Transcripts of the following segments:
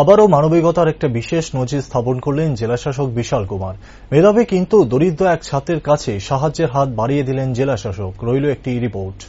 আবারও মানবিকতার একটা বিশেষ নজির স্থাপন করলেন জেলাশাসক বিশাল কুমার। মেধাবী কিন্তু দরিদ্র এক ছাত্রের কাছে সাহায্যের হাত বাড়িয়ে দিলেন জেলাশাসক। রইল একটি রিপোর্ট।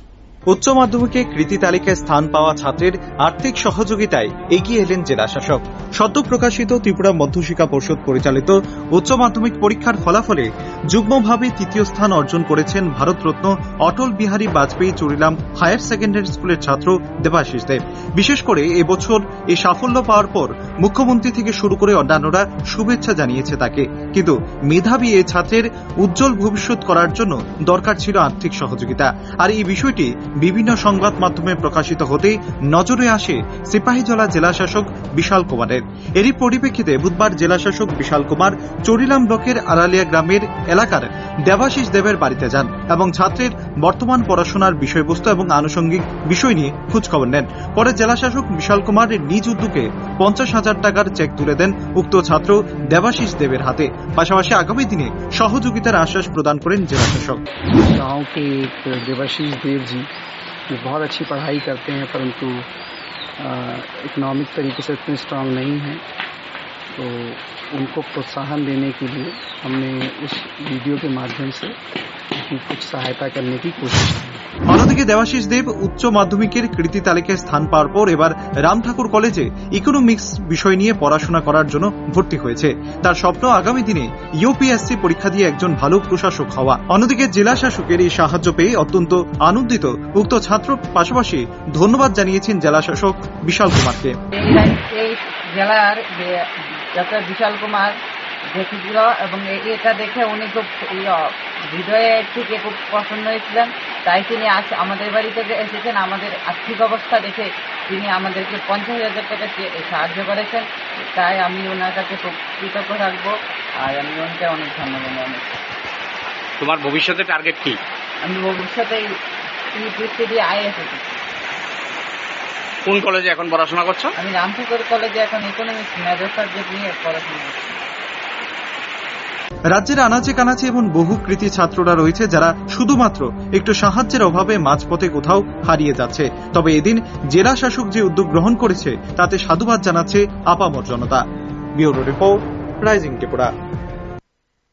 উচ্চ মাধ্যমিকে কৃতি তালিকায় স্থান পাওয়া ছাত্রের আর্থিক সহযোগিতায় এগিয়ে এলেন জেলাশাসক। সদ্য প্রকাশিত ত্রিপুরা মধ্যশিক্ষা পর্ষদ পরিচালিত উচ্চ মাধ্যমিক পরীক্ষার ফলাফলে যুগ্মভাবে তৃতীয় স্থান অর্জন করেছেন ভারতরত্ন অটল বিহারী বাজপেয়ী চুরিলাম হায়ার সেকেন্ডারি স্কুলের ছাত্র দেবাশিস দেব। বিশেষ করে এবছর এই সাফল্য পাওয়ার পর মুখ্যমন্ত্রী থেকে শুরু করে অন্যান্যরা শুভেচ্ছা জানিয়েছে তাকে। কিন্তু মেধাবী এই ছাত্রের উজ্জ্বল ভবিষ্যৎ করার জন্য দরকার ছিল আর্থিক সহযোগিতা। আর এই বিষয়টি বিভিন্ন সংবাদ মাধ্যমে প্রকাশিত হতেই নজরে আসে সিপাহীজলা জেলাশাসক বিশাল কুমারের। এরই পরিপ্রেক্ষিতে বুধবার জেলাশাসক বিশাল কুমার চরিলাম ব্লকের আড়ালিয়া গ্রামের এলাকার দেবাশিস দেবের বাড়িতে যান এবং ছাত্রের বর্তমান পড়াশোনার বিষয়বস্তু এবং আনুষঙ্গিক বিষয় নিয়ে খোঁজখবর নেন। পরে জেলাশাসক বিশাল কুমার নিজ উদ্যোগে 50,000 টাকার চেক তুলে দেন উক্ত ছাত্র দেবাশিস দেবের হাতে। পাশাপাশি আগামী দিনে সহযোগিতার আশ্বাস প্রদান করেন জেলাশাসক। गांव के एक देवाशीष देव जी जो बहुत अच्छी पढ़ाई करते हैं परंतु इकोनॉमिक तरीके से इतने स्ट्रांग नहीं हैं, तो उनको प्रोत्साहन देने के लिए हमने इस वीडियो के माध्यम से उनकी कुछ सहायता करने की कोशिश की। অন্যদিকে দেবাশিস দেব উচ্চ মাধ্যমিকের কৃতি তালিকায় স্থান পাওয়ার পর এবার রাম ঠাকুর কলেজে ইকোনমিক্স বিষয় নিয়ে পড়াশোনা করার জন্য ভর্তি হয়েছে। তার স্বপ্ন আগামী দিনে ইউপিএসসি পরীক্ষা দিয়ে একজন ভালো প্রশাসক হওয়া। অন্যদিকে জেলা শাসকের এই সাহায্য পেয়ে অত্যন্ত আনন্দিত উক্ত ছাত্র। পাশাপাশি ধন্যবাদ জানিয়েছেন জেলা শাসক বিশাল কুমারকে। জেলার বিশাল কুমার দেখেছিল এবং এটা দেখে উনি খুব হৃদয়ে থেকে খুব পছন্দ হয়েছিলেন, তাই তিনি আজ আমাদের বাড়িতে এসেছেন। আমাদের আর্থিক অবস্থা দেখে তিনি আমাদেরকে 50,000 টাকা সাহায্য করেছেন, তাই আমি ওনার কাছে খুব কৃতজ্ঞ থাকবো। আর আমি ওনাকে অনেক ধন্যবাদ জানাই। তোমার ভবিষ্যতের টার্গেট কি? আমি ভবিষ্যতে ইউপিএসসি দিয়ে আইএএস হতে। কোন কলেজে এখন পড়াশোনা করছো? আমি রাম ঠাকুর কলেজে এখন ইকোনমিক্স মেজর সাবজেক্ট নিয়ে পড়াশোনা করছি। রাজ্যের আনাচে কানাচে এমন বহু কৃতি ছাত্ররা রয়েছে যারা শুধুমাত্র একটু সাহায্যের অভাবে মাঝপথে কোথাও হারিয়ে যাচ্ছে। তবে এদিন জেলা শাসক যে উদ্যোগ গ্রহণ করেছে তাতে সাধুবাদ জানাচ্ছে আপামর জনতা। Bureau report, rising Tripura.